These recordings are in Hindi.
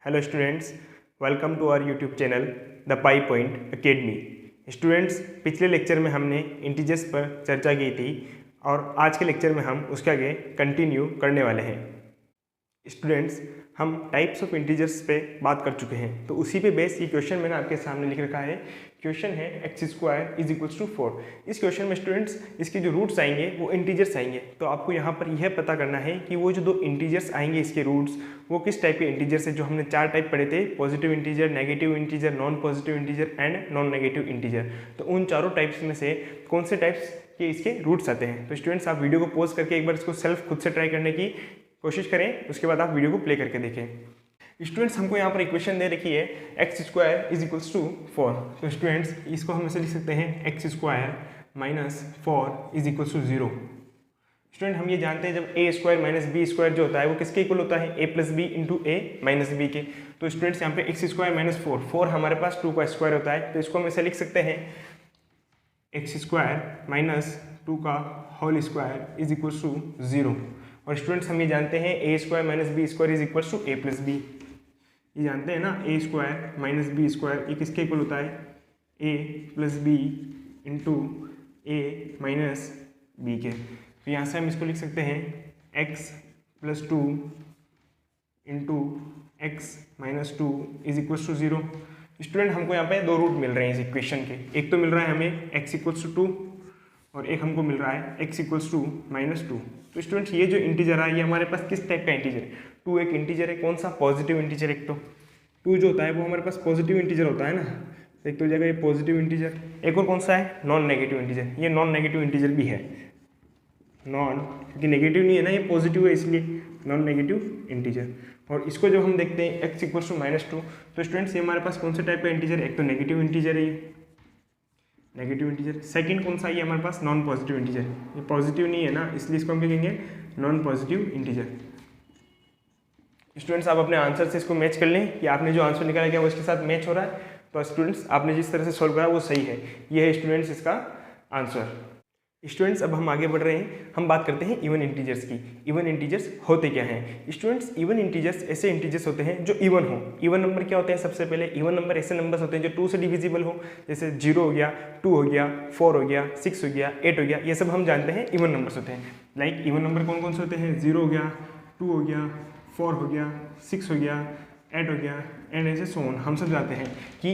Hello students, welcome to our YouTube channel the Pi Point Academy. Students, पिछले लेक्चर में हमने इंटीजर्स पर चर्चा की थी और आज के लेक्चर में हम उसके आगे कंटिन्यू करने वाले हैं। स्टूडेंट्स, हम टाइप्स ऑफ इंटीजर्स पे बात कर चुके हैं, तो उसी पे बेस ये क्वेश्चन मैंने आपके सामने लिख रखा है। क्वेश्चन है x² इज इक्वल्स टू 4। इस क्वेश्चन में स्टूडेंट्स इसके जो रूट्स आएंगे वो इंटीजर्स आएंगे, तो आपको यहाँ पर यह पता करना है कि वो जो दो इंटीजर्स आएंगे इसके रूट्स वो किस टाइप के इंटीजर्स है। जो हमने 4 टाइप पढ़े थे, positive integer, negative integer, non positive integer and non negative integer, तो उन चारों टाइप्स में से कौन से टाइप्स के इसके रूट्स आते हैं। तो स्टूडेंट्स, आप वीडियो को पॉज करके एक बार इसको सेल्फ खुद से ट्राई करने की कोशिश करें, उसके बाद आप वीडियो को प्ले करके देखें। स्टूडेंट्स, हमको यहाँ पर इक्वेशन दे रखी है x² इज इक्वल्स टू 4। तो स्टूडेंट्स, इसको हम ऐसे लिख सकते हैं x² minus 4 is equals to 0। Student, हम ये जानते हैं जब a² माइनस b² जो होता है वो किसके इक्वल होता है, a plus B into a minus B के। तो स्टूडेंट्स, यहाँ पे x² माइनस 4 हमारे पास 2 का स्क्वायर होता है, तो इसको हम ऐसे लिख सकते हैं x² माइनस 2 का whole square is equals to 0। और स्टूडेंट्स, हम ये जानते हैं a² minus b² is equals to a plus B. ये जानते हैं ना, a² माइनस b² ये किसके इक्वल होता है, a plus B into a minus B के। तो यहाँ से हम इसको लिख सकते हैं x plus 2 into x minus 2 is equals to 0। Student, हमको यहाँ पे दो रूट मिल रहे हैं इस इक्वेशन के। एक तो मिल रहा है हमें x इक्वल्स टू 2 और एक हमको मिल रहा है x इक्वल्स टू माइनस 2। तो स्टूडेंट्स, ये जो इंटीजर है ये हमारे पास किस टाइप का इंटीजर है, 2 एक इंटीजर है, कौन सा, पॉजिटिव इंटीजर। एक तो 2 जो होता है वो हमारे पास पॉजिटिव इंटीजर होता है ना, तो एक तो हो जाएगा ये पॉजिटिव इंटीजर। एक और कौन सा है, नॉन नेगेटिव इंटीजर। ये नॉन नेगेटिव इंटीजर भी है, नॉन, क्योंकि नेगेटिव नहीं है ना, ये पॉजिटिव है इसलिए नॉन नेगेटिव इंटीजर। और इसको जब हम देखते हैं x इक्वल्स टू माइनस 2, तो स्टूडेंट्स ये हमारे पास कौन से टाइप का इंटीजर है, एक तो नेगेटिव इंटीजर है, ये नेगेटिव इंटीजर। सेकंड कौन सा है, ये हमारे पास नॉन पॉजिटिव इंटीजर। ये पॉजिटिव नहीं है ना, इसलिए इसको हम क्या कहेंगे, नॉन पॉजिटिव इंटीजर। स्टूडेंट्स, आप अपने आंसर से इसको मैच कर लें कि आपने जो आंसर निकाला क्या वो इसके साथ मैच हो रहा है। तो स्टूडेंट्स, आपने जिस तरह से सॉल्व करा वो सही है। ये है स्टूडेंट्स इसका आंसर। स्टूडेंट्स, अब हम आगे बढ़ रहे हैं, हम बात करते हैं इवन इंटीजर्स की। इवन इंटीजर्स होते क्या हैं। स्टूडेंट्स, इवन इंटीजर्स ऐसे इंटीजर्स होते हैं जो इवन हो। इवन नंबर क्या होते हैं, सबसे पहले इवन नंबर ऐसे नंबर्स होते हैं जो 2 से डिविजिबल हो, जैसे 0 हो गया, 2 हो गया, 4 हो गया, 6 हो गया, 8 हो गया, ये सब हम जानते हैं इवन नंबर्स होते हैं। लाइक इवन नंबर कौन कौन से होते हैं, 0 हो गया, 2 हो गया, 4 हो गया, 6 हो गया, 8 हो गया एंड ऐसे सो ऑन। हम सब जानते हैं कि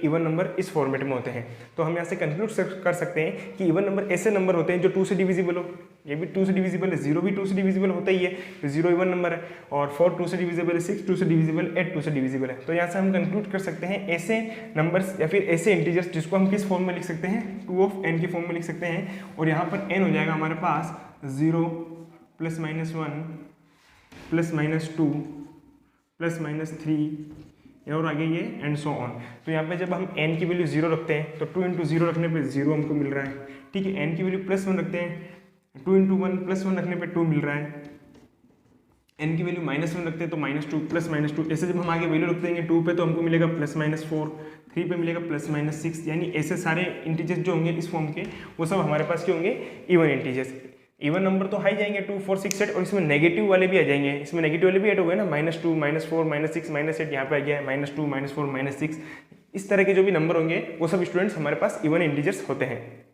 इवन नंबर इस फॉर्मेट में होते हैं। तो हम यहाँ से कंक्लूड कर सकते हैं कि इवन नंबर ऐसे नंबर होते हैं जो 2 से डिविजिबल हो। ये भी 2 से डिविजिबल है, 0 भी 2 से डिविजिबल होता ही है, तो 0 इवन नंबर है। और 4 2 से डिविजिबल है, 6 2 से डिविजिबल, 8 2 से डिविजिबल है। तो यहाँ से हम कंक्लूड कर सकते हैं ऐसे नंबर्स या फिर ऐसे इंटीजर्स जिसको हम किस फॉर्म में लिख सकते हैं, 2 ऑफ n के फॉर्म में लिख सकते हैं। और यहाँ पर n हो जाएगा हमारे पास 0 plus minus 1 plus minus 2 plus minus 3 और आगे ये एंड सो ऑन। तो यहाँ पे जब हम n की वैल्यू 0 रखते हैं तो 2 इंटू 0 रखने पे 0 हमको मिल रहा है, ठीक है। n की वैल्यू प्लस 1 रखते हैं, 2 इंटू 1 प्लस 1 रखने पे 2 मिल रहा है। n की वैल्यू माइनस 1 रखते हैं तो माइनस 2 प्लस माइनस 2। ऐसे जब हम आगे वैल्यू रख देंगे 2 पे तो हमको मिलेगा प्लस माइनस 4, 3 पे मिलेगा प्लस माइनस 6। यानी ऐसे सारे इंटीजर्स जो होंगे इस फॉर्म के वो सब हमारे पास क्या होंगे, इवन इंटीजर्स। इवन नंबर तो हाई जाएंगे 2 4 6 8, और इसमें नेगेटिव वाले भी आ जाएंगे। इसमें नेगेटिव वाले भी ऐड हो गए ना, -2 -4 -6 -8, यहाँ पे आ गया -2 -4 -6। इस तरह के जो भी नंबर होंगे वो सब स्टूडेंट्स हमारे पास इवन इंटीजर्स होते हैं।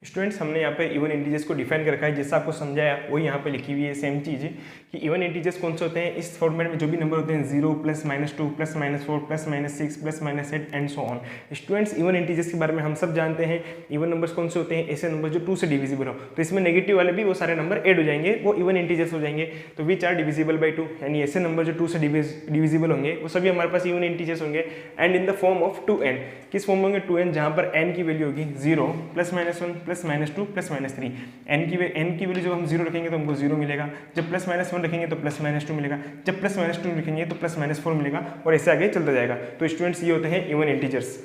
स्टूडेंट्स, हमने यहाँ पे इवन इंटीजर्स को डिफाइन कर रखा है, जैसा आपको समझाया वही यहाँ पे लिखी हुई है सेम चीज़ कि इवन इंटीजर्स कौन से होते हैं, इस फॉर्मेट में जो भी नंबर होते हैं 0 plus minus 2 plus minus 4 plus minus 6 plus minus 8 and so on. Students, even integers के बारे में हम सब जानते हैं। इवन नंबर्स कौन से होते हैं, ऐसे नंबर जो 2 से डिविजिबल हो। तो इसमें नेगेटिव वाले भी वो सारे नंबर ऐड हो जाएंगे, वो इवन इंटीजर्स हो जाएंगे। तो विच आर डिविजिबल बाई 2, यानी ऐसे नंबर जो 2 से डिविजिबल होंगे वो सभी हमारे पास इवन इंटीजर्स होंगे। And in the form of 2n, किस फॉर्म में होंगे, 2n, जहाँ पर n की वैल्यू होगी 0 plus minus 1 plus minus 2 plus minus 3। n की वैल्यू जब हम 0 रखेंगे तो हमको 0 मिलेगा, जब प्लस माइनस 1 रखेंगे तो प्लस माइनस 2 मिलेगा, जब प्लस माइनस 2 रखेंगे तो प्लस माइनस 4 मिलेगा, और ऐसे आगे चलता जाएगा। तो स्टूडेंट्स, ये होते हैं इवन इंटीजर्स।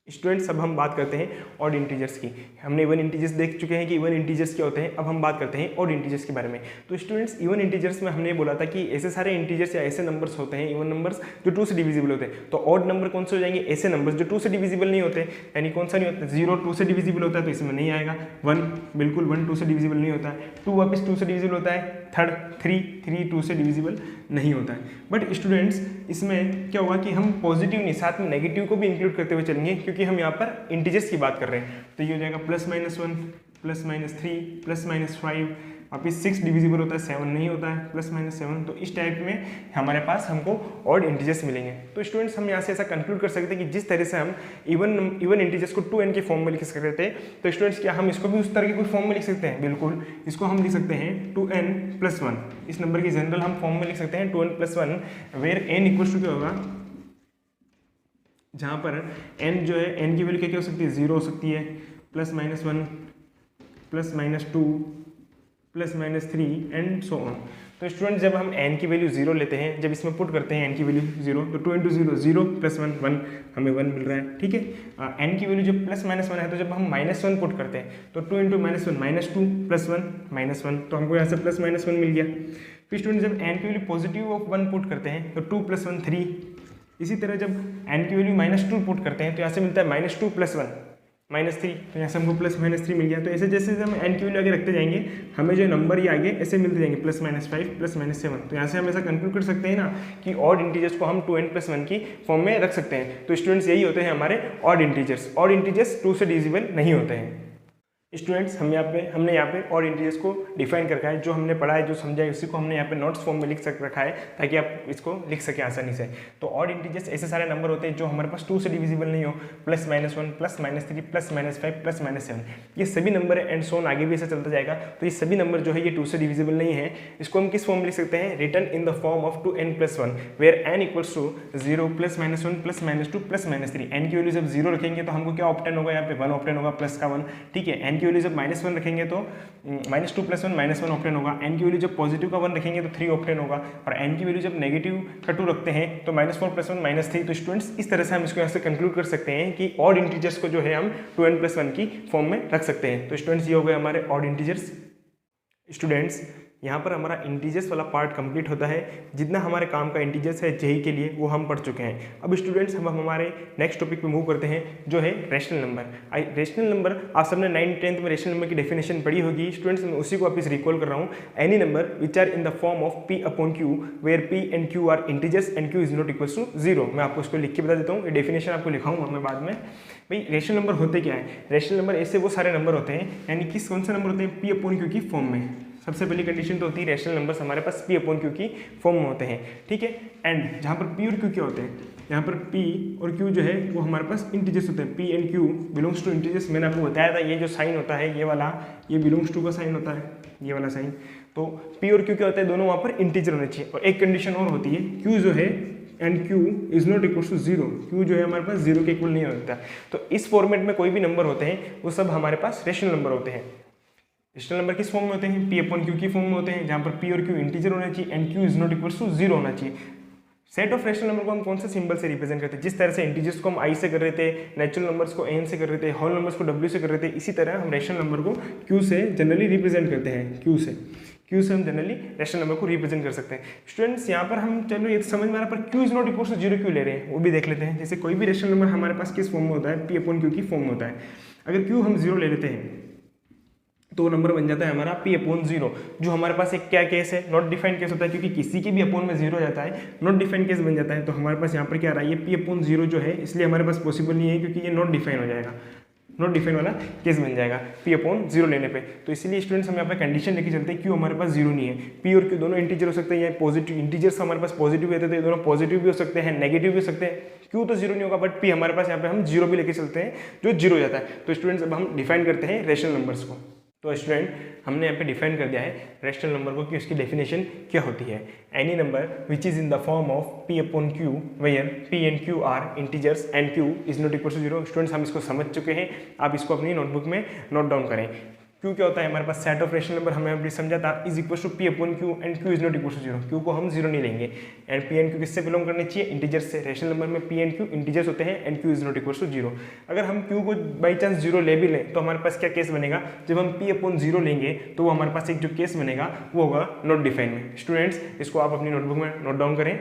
स्टूडेंट्स, अब हम बात करते हैं ऑड इंटीजर्स की। हमने इवन इंटीजर्स देख चुके हैं कि इवन इंटीजर्स क्या होते हैं, अब हम बात करते हैं ऑड इंटीजर्स के बारे में। तो स्टूडेंट्स, इवन इंटीजर्स में हमने बोला था कि ऐसे सारे इंटीजर्स या ऐसे नंबर्स होते हैं, इवन नंबर्स जो 2 से डिविजिबल होते हैं। तो ऑड नंबर कौन से हो जाएंगे, ऐसे नंबर्स जो 2 से डिविजिबल नहीं होते। यानी कौन सा नहीं होता, 0 2 से डिविजिबल होता है तो इसमें नहीं आएगा। 1 बिल्कुल 1 2 से डिविजिबल नहीं होता है। 2 वापस 2 से डिविजिबल होता है, थर्ड 3 2 से डिविजिबल नहीं होता है। बट स्टूडेंट्स इसमें क्या होगा कि हम पॉजिटिव नहीं साथ में नेगेटिव को भी इंक्लूड करते हुए चलेंगे, क्योंकि हम यहाँ पर इंटीजर्स की बात कर रहे हैं। तो ये हो जाएगा +-1 +-3 +-5, वापिस 6 डिविजिबल होता है, 7 नहीं होता है, +-7। तो इस टाइप में हमारे पास हमको ऑड इंटीजर्स मिलेंगे। तो स्टूडेंट्स हम यहाँ से ऐसा कंक्लूड कर सकते हैं कि जिस तरह से हम इवन इंटीजर्स को 2n के फॉर्म में लिख सकते थे, तो स्टूडेंट्स क्या हम इसको भी उस तरह के कोई फॉर्म में लिख सकते हैं? बिल्कुल, इसको हम लिख सकते हैं 2n+1। इस नंबर की जनरल हम फॉर्म में लिख सकते हैं 2n+1, where n equals to क्या होगा, जहाँ पर n जो है n की वैल्यू क्या क्या हो सकती है, 0 हो सकती है, +-1 +-2 +-3 एंड सो ऑन। तो स्टूडेंट जब हम n की वैल्यू 0 लेते हैं, जब इसमें पुट करते हैं n की वैल्यू 0, तो 2 × 0 0 +1 1 हमें 1 मिल रहा है, ठीक है। n की वैल्यू जब +-1 है, तो जब हम -1 पुट करते हैं तो 2 × -1 -2 +1 -1, तो हमको यहाँ से +-1 मिल गया। फिर स्टूडेंट जब n की वैल्यू पॉजिटिव ऑफ 1 पुट करते हैं तो 2 + 1 3। इसी तरह जब n की वैल्यू -2 पुट करते हैं तो यहाँ से मिलता है -2 + 1 -3, तो यहाँ से हमको +-3 मिल गया। तो ऐसे जैसे हम n की वैल्यू आगे रखते जाएंगे, हमें जो नंबर ये आगे ऐसे मिलते जाएंगे, +-5 +-7। तो यहाँ से हम ऐसा कंक्लूड कर सकते हैं ना कि ऑड इंटीजर्स को हम 2n+1 की फॉर्म में रख सकते हैं। तो स्टूडेंट्स यही होते हैं हमारे ऑड इंटीजर्स। ऑड इंटीजर्स 2 से डिविजिबल नहीं होते हैं। स्टूडेंट्स हमने यहाँ पे ऑड इंटीजर्स को डिफाइन कर रखा है, जो हमने पढ़ा है, जो समझा है, उसी को हमने यहाँ पे नोट्स फॉर्म में लिख रखा है, ताकि आप इसको लिख सकें आसानी से। तो ऑड इंटीजर्स ऐसे सारे नंबर होते हैं जो हमारे पास 2 से डिविजिबल नहीं हो, +-1 +-3 +-5 +-7, ये सभी नंबर है, एंड सोन आगे भी ऐसा चलता जाएगा। तो ये सभी नंबर जो है ये 2 से डिविजिबल नहीं है। इसको हम किस फॉर्म में लिख सकते हैं, written in the form of 2n+1, where n = 0 +-1 +-2 +-3। n की वैल्यू जब 0 रखेंगे तो हमको क्या ऑप्टेन होगा, यहाँ पे 1 ऑप्टेन होगा, प्लस का 1, ठीक है। n की वैल्यू जब -1 रखेंगे तो -2 + 1 -1 ऑप्टेन होगा। n की वैल्यू जब पॉजिटिव का 1 रखेंगे तो 3 ऑप्टेन होगा, और n की वैल्यू जब नेगेटिव का 2 रखते हैं तो -4 + 1 -3। तो स्टूडेंट्स इस तरह से हम इसको यहाँ से कंक्लूड कर सकते हैं कि ऑड इंटीजर्स को जो है हम 2n+1 की फॉर्म में रख सकते हैं। तो स्टूडेंट्स ये हो गए हमारे ऑड इंटीजर्स। स्टूडेंट्स यहाँ पर हमारा इंटीजर्स वाला पार्ट कंप्लीट होता है। जितना हमारे काम का इंटीजर्स है जेई के लिए वो हम पढ़ चुके हैं। अब स्टूडेंट्स हम हमारे नेक्स्ट टॉपिक पे मूव करते हैं, जो है रेशनल नंबर। रेशनल नंबर आप सबने 9th 10th में रेशनल नंबर की डेफिनेशन पढ़ी होगी। स्टूडेंट्स मैं उसी को वापस रिकॉल कर रहा हूँ। Any number which are in the form of p/q, where p and q are integers and q is not equal to 0। मैं आपको इसको लिख के बता देता हूँ, ये डेफिनेशन आपको लिखाऊंगा मैं बाद में। भाई रेशनल नंबर होते क्या है, रेशनल नंबर ऐसे वो सारे नंबर होते हैं, यानी कि कौन से नंबर होते हैं, p/q की फॉर्म में। सबसे पहली कंडीशन तो होती है रेशनल नंबर्स हमारे पास p/q की फॉर्म में होते हैं, ठीक है। एंड जहाँ पर p और q क्या होते हैं, यहाँ पर p और q जो है वो हमारे पास इंटीजर्स होते हैं। p and q belongs to integers. मैंने आपको बताया था ये जो साइन होता है ये वाला, ये बिलोंग्स टू का साइन होता है, ये वाला साइन। तो p और q क्या होता है, दोनों वहाँ पर इंटीजर होने चाहिए। और एक कंडीशन और होती है, q जो है and q is not equal to 0। q जो है हमारे पास 0 के इक्वल नहीं होता। तो इस फॉर्मेट में कोई भी नंबर होते हैं वो सब हमारे पास रेशनल नंबर होते हैं। रेशनल नंबर किस फॉर्म में होते हैं, p/q की फॉर्म में होते हैं, जहाँ पर p और q इंटीजर होना चाहिए and q is not equal to 0 होना चाहिए। सेट ऑफ रेशनल नंबर को हम कौन से सिंबल से रिप्रेजेंट करते हैं, जिस तरह से इंटीजर्स को हम i से कर रहे थे, नेचुरल नंबर्स को n से कर रहे थे, होल नंबर्स को w से कर रहे थे, इसी तरह हम रेशनल नंबर को q से जनरली रिप्रेजेंट करते हैं। q से हम जनरली रेशनल नंबर को रिप्रेजेंट कर सकते हैं। स्टूडेंट्स यहाँ पर हम चलो ये समझ में आ रहा है, पर q is not equal to 0 क्यों ले रहे हैं वो भी देख लेते हैं। जैसे कोई भी रेशनल नंबर हमारे पास किस फॉर्म में होता है, p/q की फॉर्म में होता है। अगर q हम 0 ले लेते हैं तो नंबर बन जाता है हमारा p/0, जो हमारे पास एक क्या केस है, नॉट डिफाइंड केस होता है, क्योंकि किसी के भी अपोन में 0 जाता है, नॉट डिफाइंड केस बन जाता है। तो हमारे पास यहाँ पर क्या आ रहा है, ये p/0 जो है, इसलिए हमारे पास पॉसिबल नहीं है, क्योंकि ये नॉट डिफाइन हो जाएगा, नॉट डिफाइन वाला केस बन जाएगा p/0 लेने पे। तो इसलिए स्टूडेंट्स हम यहाँ पे कंडीशन लेके चलते हैं, q हमारे पास 0 नहीं है, p और q दोनों इंटीजर हो सकते हैं, या पॉजिटिव इंटीजर्स हमारे पास पॉजिटिव रहते थे, दोनों पॉजिटिव भी हो सकते हैं, नेगेटिव भी हो सकते हैं। q तो 0 नहीं होगा, बट p हमारे पास यहाँ पे हम 0 भी लेके चलते हैं, जो 0 हो जाता है। तो स्टूडेंट्स अब हम डिफाइन करते हैं रेशनल नंबर्स को। तो स्टूडेंट हमने यहाँ पे डिफाइन कर दिया है रेशनल नंबर को कि उसकी डेफिनेशन क्या होती है। Any number which is in the form of p/q, where p and q are integers and q is not equal to 0। Students हम इसको समझ चुके हैं, आप इसको अपनी नोटबुक में नोट डाउन करें। q क्या होता है हमारे पास, सेट ऑफ रेशनल नंबर हमने अभी समझा था, is equal to p/q and q is not equal to 0। q को हम 0 नहीं लेंगे, एंड p and q किससे बिलोंग करने चाहिए, इंटीजर्स से। रेशनल नंबर में p and q इंटीजर्स होते हैं and q is not equal to 0। अगर हम q को बाई चांस 0 ले भी लें तो हमारे पास क्या केस बनेगा, जब हम p/0 लेंगे तो वो हमारे पास एक जो केस बनेगा वो होगा नॉट डिफाइन में। स्टूडेंट्स इसको आप अपनी नोटबुक में नोट डाउन करें।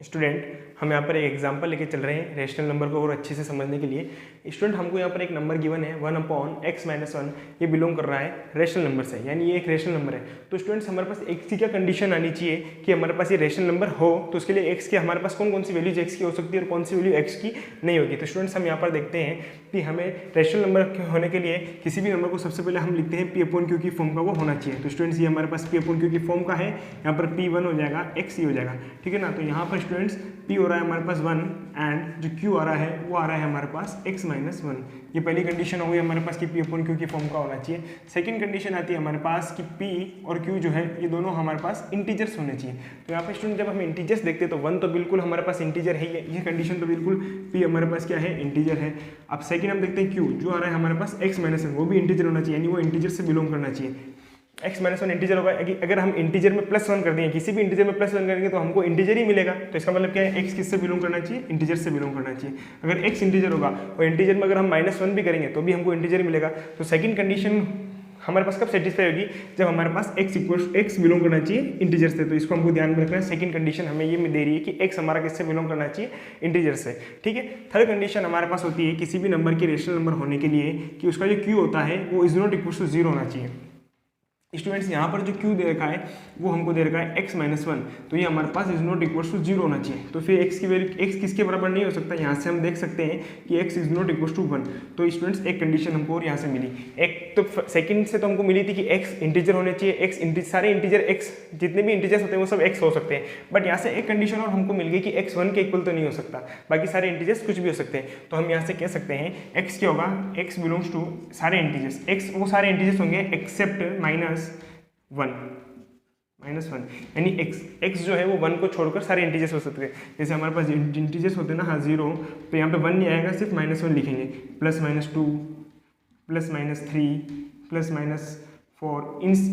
स्टूडेंट हम यहाँ पर एक एग्जांपल लेके चल रहे हैं रेशनल नंबर को और अच्छे से समझने के लिए। स्टूडेंट हमको यहाँ पर एक नंबर गिवन है 1/x-1, ये बिलोंग कर रहा है रेशनल नंबर से, यानी ये एक रेशनल नंबर है। तो स्टूडेंट्स हमारे पास x की क्या कंडीशन आनी चाहिए कि हमारे पास ये रेशनल नंबर हो, तो उसके लिए x की हमारे पास कौन कौन सी वैल्यूज x की हो सकती है और कौन सी वैल्यू x की नहीं होगी। तो स्टूडेंट्स हम यहाँ पर देखते हैं कि हमें रेशनल नंबर होने के लिए किसी भी नंबर को सबसे पहले हम लिखते हैं p/q की फॉर्म का वो होना चाहिए। तो स्टूडेंट्स ये हमारे पास p/q की फॉर्म का है, यहाँ पर p1 हो जाएगा, x ही हो जाएगा, ठीक है ना। तो यहाँ पर स्टूडेंट्स p हो रहा है हमारे पास 1 एंड जो q आ रहा है वो आ रहा है हमारे पास x-1। ये पहली कंडीशन हो गई हमारे पास कि p/q की फॉर्म का होना चाहिए। सेकंड कंडीशन आती है हमारे पास कि p और q जो है ये दोनों हमारे पास इंटीजर्स होने चाहिए। तो यहाँ पर स्टूडेंट जब हम इंटीजर्स देखते हैं तो 1 तो बिल्कुल हमारे पास इंटीजर है, ये कंडीशन तो बिल्कुल p हमारे पास क्या है, इंटीजर है। अब सेकंड हम देखते हैं q जो आ रहा है हमारे पास x-1, वो भी इंटीजर होना चाहिए, यानी वो इंटीजर से बिलोंग करना चाहिए। x-1 इंटीजर होगा, अगर हम इंटीजर में +1 कर देंगे, किसी भी इंटीजर में +1 करेंगे तो हमको इंटीजर ही मिलेगा। तो इसका मतलब क्या है, x किससे बिलोंग करना चाहिए, इंटीजर से बिलोंग करना चाहिए। अगर x इंटीजर होगा और इंटीजर में अगर हम -1 भी करेंगे तो भी हमको इंटीजर मिलेगा। तो सेकंड कंडीशन हमारे पास कब सेटिस्फाई होगी, जब हमारे पास x बिलोंग करना चाहिए इंटीजर से। तो इसको हमको ध्यान में रखना है। सेकंड कंडीशन हमें ये दे रही है कि x हमारा किससे बिलोंग करना चाहिए, इंटीजर से, ठीक है। थर्ड कंडीशन हमारे पास होती है किसी भी नंबर के रेशनल नंबर होने के लिए कि उसका जो q होता है वो ≠0 होना चाहिए। स्टूडेंट्स यहाँ पर जो q दे रखा है वो हमको दे रखा है x-1, तो ये हमारे पास ≠0 होना चाहिए। तो फिर x की वैल्यू x किसके बराबर नहीं हो सकता, यहाँ से हम देख सकते हैं कि x ≠1। तो स्टूडेंट्स एक कंडीशन हमको और यहाँ से मिली। एक तो सेकंड से तो हमको मिली थी कि x इंटीजर होने चाहिए, सारे इंटीजर x जितने भी इंटीजर्स होते हैं वो सब x हो सकते हैं। बट यहाँ से एक कंडीशन और हमको मिल गई कि x 1 के इक्वल तो नहीं हो सकता, बाकी सारे इंटीजर्स कुछ भी हो सकते हैं। तो हम यहाँ से कह सकते हैं x क्या होगा, x बिलोंग्स टू सारे इंटीजर्स, x वो सारे इंटीजर्स होंगे एक्सेप्ट -1, यानी x जो है वो 1 को छोड़कर सारे इंटीजर्स हो सकते हैं। जैसे हमारे पास इंटीजर्स होते हैं ना, हाँ 0, तो यहाँ पे 1 नहीं आएगा, सिर्फ -1 लिखेंगे, +-2, +-3, +-4,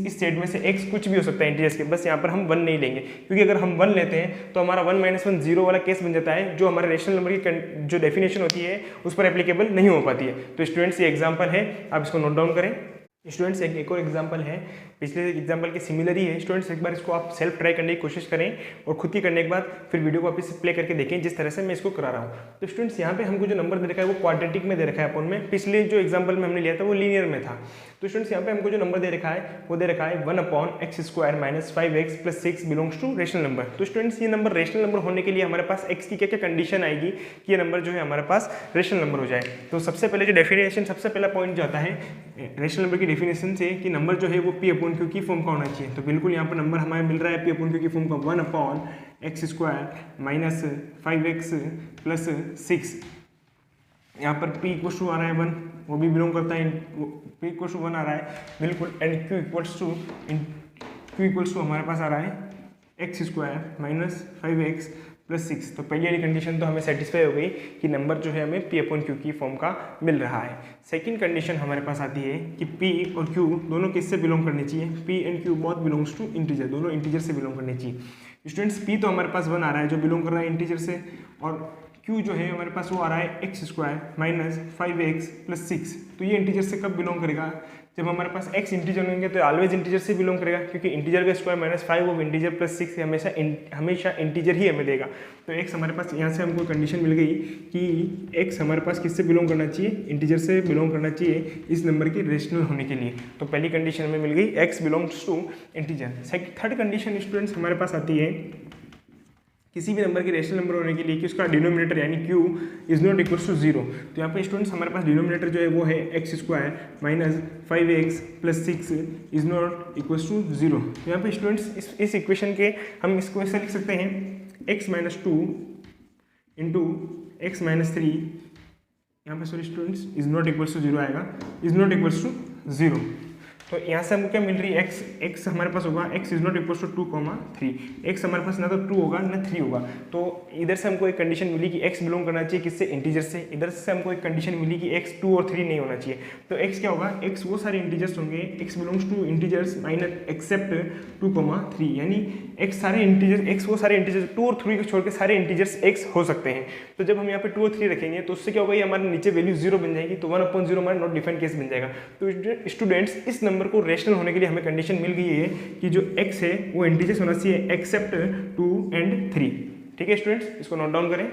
इस सेट में से x कुछ भी हो सकता है इंटीजर्स के, बस यहाँ पर हम 1 नहीं लेंगे, क्योंकि अगर हम 1 लेते हैं तो हमारा 1-1 0 वाला केस बन जाता है, जो हमारे रेशनल नंबर की जो डेफिनेशन होती है उस पर एप्लीकेबल नहीं हो पाती है। तो स्टूडेंट्स ये एग्जाम्पल है, आप इसको नोट डाउन करें। स्टूडेंट्स एक और एग्जांपल है, पिछले एग्जांपल के सिमिलर ही है। स्टूडेंट्स एक बार इसको आप सेल्फ ट्राई करने की कोशिश करें और खुद की करने के बाद फिर वीडियो को वापस प्ले करके देखें जिस तरह से मैं इसको करा रहा हूँ। तो स्टूडेंट्स यहाँ पे हमको जो नंबर दे रखा है वो क्वाड्रेटिक में दे रखा है अपन में, पिछले जो एग्जाम्पल में हमने लिया था वो लीनियर में था। तो स्टूडेंट्स यहाँ पे हमको जो नंबर दे रखा है वो दे रखा है 1/x² - 5x + 6 belongs to rational number. तो स्टूडेंट्स ये नंबर रेशनल नंबर होने के लिए हमारे पास x की क्या क्या कंडीशन आएगी कि ये नंबर जो है हमारे पास रेशनल नंबर हो जाए। तो सबसे पहले जो डेफिनेशन, सबसे पहला पॉइंट जो आता है रेशनल नंबर की डेफिनेशन से कि नंबर जो है वो p/q की फॉर्म का होना चाहिए। तो बिल्कुल यहाँ पर नंबर हमें मिल रहा है p/q की फॉर्म का 1/x² - 5x + 6। यहाँ पर p = आ रहा है 1, वो भी बिलोंग करता है, p = 1 आ रहा है बिल्कुल, एंड q = हमारे पास आ रहा है x² - 5x + 6। तो पहली वाली कंडीशन तो हमें सेटिस्फाई हो गई कि नंबर जो है हमें p/q की फॉर्म का मिल रहा है। सेकंड कंडीशन हमारे पास आती है कि p और q दोनों किससे बिलोंग करने चाहिए, p and q both belongs to integer, दोनों इंटीजर से बिलोंग करने चाहिए। स्टूडेंट्स p तो हमारे पास 1 आ रहा है जो बिलोंग कर रहा है इंटीजर से, और q जो है हमारे पास वो आ रहा है x² - 5x + 6। तो ये इंटीजर से कब बिलोंग करेगा, जब हमारे पास x इंटीजर होंगे तो ऑलवेज इंटीजर से बिलोंग करेगा, क्योंकि इंटीजर का स्क्वायर -5 वो इंटीजर +6 हमेशा इंटीजर ही हमें देगा। तो x हमारे पास यहाँ से हमको कंडीशन मिल गई कि x हमारे पास किससे बिलोंग करना चाहिए, इंटीजर से बिलोंग करना चाहिए इस नंबर के रेशनल होने के लिए। तो पहली कंडीशन हमें मिल गई x belongs to integer. Third condition students हमारे पास आती है किसी भी नंबर के रेशनल नंबर होने के लिए कि उसका डिनोमिनेटर यानी q ≠ 0। तो यहाँ पे स्टूडेंट्स हमारे पास डिनोमिनेटर जो है वो है x² - 5x + 6 ≠ 0। तो यहाँ पे स्टूडेंट्स इस इक्वेशन के हम इसको ऐसा लिख सकते हैं x-2 × x-3, यहाँ पे सॉरी स्टूडेंट्स ≠ 0 आएगा, ≠ 0। तो यहाँ से हमको क्या मिल रही है, x हमारे पास होगा x ≠ 2, 3। x हमारे पास ना तो 2 होगा ना 3 होगा। तो इधर से हमको एक कंडीशन मिली कि x बिलोंग करना चाहिए किससे, इंटीजर से। इधर से हमको एक कंडीशन मिली कि x 2 और 3 नहीं होना चाहिए। तो x क्या होगा, x वो सारे इंटीजर्स होंगे, x belongs to integers except 2, 3, यानी x सारे इंटीजर, x वो सारे इंटीजर 2 और 3 को छोड़ के सारे इंटीजर्स x हो सकते हैं। तो जब हम यहाँ पे 2 और 3 रखेंगे तो उससे क्या होगा, ये हमारे नीचे वैल्यू 0 बन जाएगी, तो 1/0 हमारा नॉट डिफाइंड केस बन जाएगा। तो स्टूडेंट्स इस नंबर को रेशनल होने के लिए हमें कंडीशन मिल गई है कि जो x है वो इंटीजर्स होना चाहिए एक्सेप्ट 2 और 3। ठीक है स्टूडेंट्स, इसको नोट डाउन करें।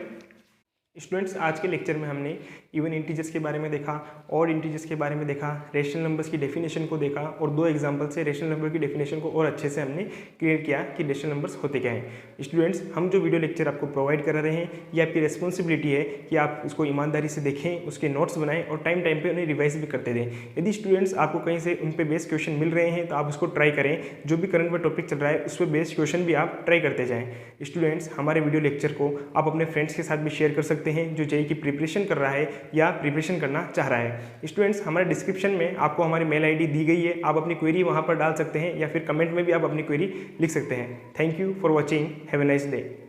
स्टूडेंट्स आज के लेक्चर में हमने इवन इंटीजर्स के बारे में देखा, ऑड इंटीजर्स के बारे में देखा, रेशनल नंबर्स की डेफिनेशन को देखा और दो एग्जांपल से रेशनल नंबर की डेफिनेशन को और अच्छे से हमने क्लियर किया कि रेशनल नंबर्स होते क्या हैं। स्टूडेंट्स हम जो वीडियो लेक्चर आपको प्रोवाइड कर रहे हैं ये आपकी रिस्पॉन्सिबिलिटी है कि आप इसको ईमानदारी से देखें, उसके नोट्स बनाएं और टाइम टाइम पर उन्हें रिवाइज भी करते दें। यदि स्टूडेंट्स आपको कहीं से उन पर बेस्ड क्वेश्चन मिल रहे हैं तो आप उसको ट्राई करें, जो भी करंट में टॉपिक चल रहा है उस पर बेस्ड क्वेश्चन भी आप ट्राई करते जाएँ। स्टूडेंट्स हमारे वीडियो लेक्चर को आप अपने फ्रेंड्स के साथ भी शेयर कर सकते हैं जो जेईई की प्रिपरेशन कर रहा है या प्रिपरेशन करना चाह रहा है। स्टूडेंट्स हमारे डिस्क्रिप्शन में आपको हमारी मेल आईडी दी गई है, आप अपनी क्वेरी वहां पर डाल सकते हैं या फिर कमेंट में भी आप अपनी क्वेरी लिख सकते हैं। Thank you for watching, have a nice day.